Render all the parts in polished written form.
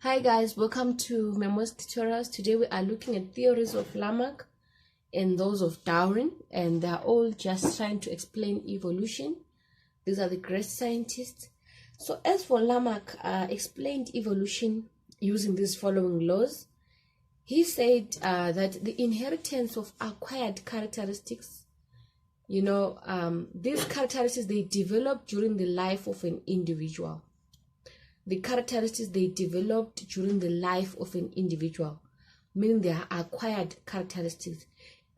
Hi guys, welcome to Memo's Tutorials. Today we are looking at theories of Lamarck and those of Darwin, and they're all just trying to explain evolution. These are the great scientists. So as for Lamarck, explained evolution using these following laws. He said that the inheritance of acquired characteristics, these characteristics, they develop during the life of an individual. The characteristics they developed during the life of an individual, meaning they are acquired characteristics.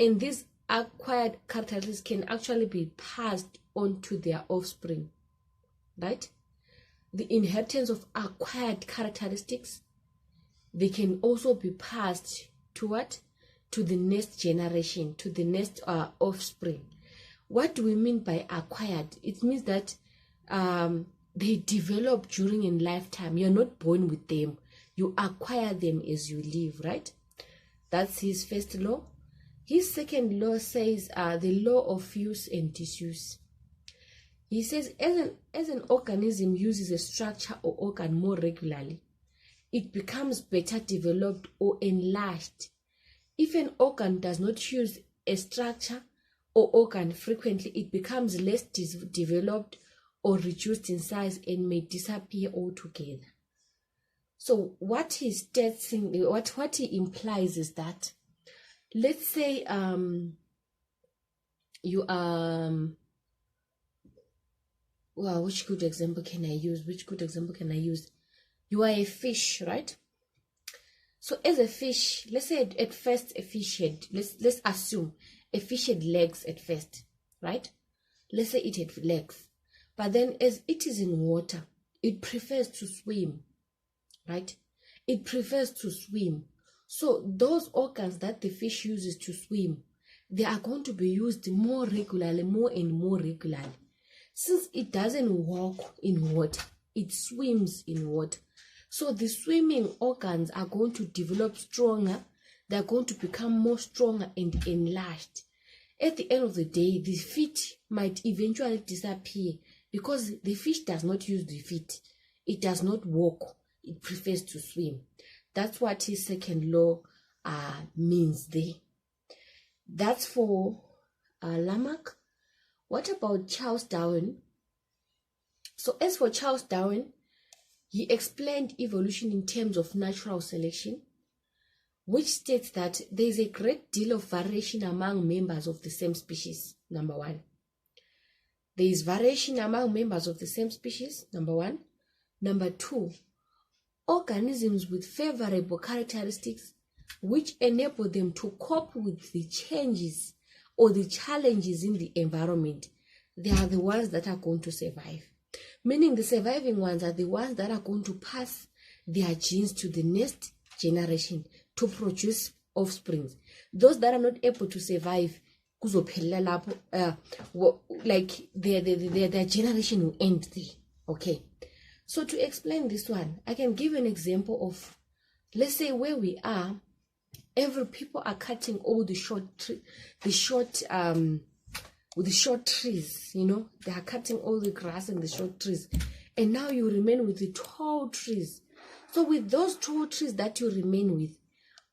And these acquired characteristics can actually be passed on to their offspring, right? The inheritance of acquired characteristics, they can also be passed to what? To the next generation, to the next offspring. What do we mean by acquired? It means that they develop during a lifetime. You're not born with them. You acquire them as you live, right? That's his first law. His second law says the law of use and disuse. He says as an organism uses a structure or organ more regularly, it becomes better developed or enlarged. If an organ does not use a structure or organ frequently, it becomes less developed or reduced in size and may disappear altogether. So what he states, what he implies is that, let's say you are, well, which good example can I use? You are a fish, right? So as a fish, let's say at first a fish had, let's assume a fish had legs at first, right? Let's say it had legs. But then as it is in water, it prefers to swim, right? It prefers to swim. So those organs that the fish uses to swim, they are going to be used more regularly, more and more regularly. Since it doesn't walk in water, it swims in water. So the swimming organs are going to develop stronger. They're going to become more stronger and enlarged. At the end of the day, the feet might eventually disappear, because the fish does not use the feet. It does not walk. It prefers to swim. That's what his second law means there. That's for Lamarck. What about Charles Darwin? So as for Charles Darwin, he explained evolution in terms of natural selection, which states that there is a great deal of variation among members of the same species, number one. There is variation among members of the same species, number one. Number two, organisms with favorable characteristics which enable them to cope with the changes or the challenges in the environment, they are the ones that are going to survive. Meaning the surviving ones are the ones that are going to pass their genes to the next generation to produce offspring. Those that are not able to survive, like their generation will end there. Okay, so to explain this one, I can give an example of, let's say where we are, people are cutting all the short trees, they are cutting all the grass and the short trees, and now you remain with the tall trees. So with those tall trees that you remain with,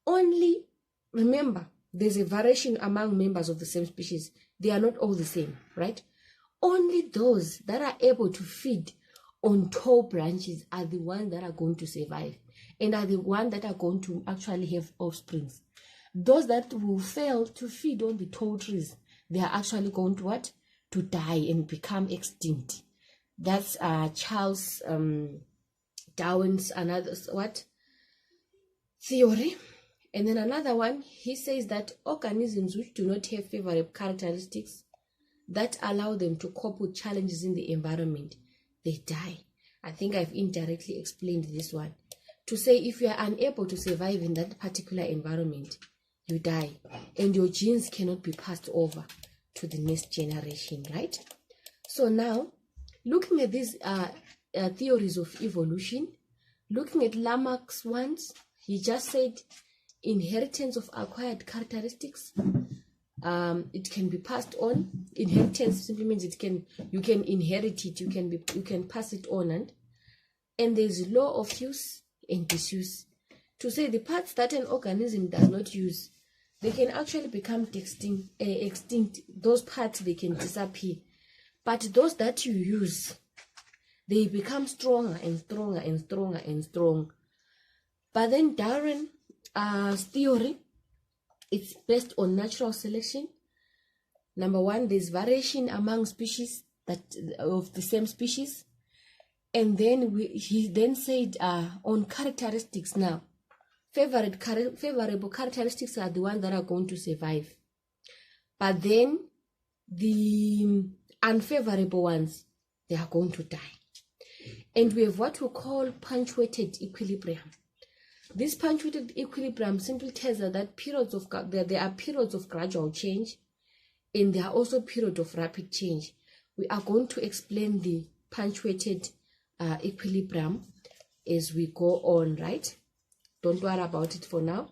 only remember, there's a variation among members of the same species. They are not all the same, right? Only those that are able to feed on tall branches are the ones that are going to survive and are the ones that are going to actually have offspring. Those that will fail to feed on the tall trees, they are actually going to what? To die and become extinct. That's Charles Darwin's another theory. And then another one, he says that organisms which do not have favorable characteristics that allow them to cope with challenges in the environment, they die. I think I've indirectly explained this one. To say if you are unable to survive in that particular environment, you die. And your genes cannot be passed over to the next generation, right? So now, looking at these theories of evolution, looking at Lamarck's ones, he just said, inheritance of acquired characteristics, it can be passed on. Inheritance simply means you can inherit it, you can pass it on, and there's law of use and disuse. To say the parts that an organism does not use, they can actually become extinct. Those parts, they can disappear. But those that you use, they become stronger and stronger and stronger and strong. But then Darwin's theory, it's based on natural selection. Number one, there's variation among species of the same species. And then he then said on characteristics now, favorable characteristics are the ones that are going to survive. But then the unfavorable ones, they are going to die. And we have what we call punctuated equilibrium. This punctuated equilibrium simply tells us that there are periods of gradual change, and there are also periods of rapid change. We are going to explain the punctuated equilibrium as we go on, right? Don't worry about it for now.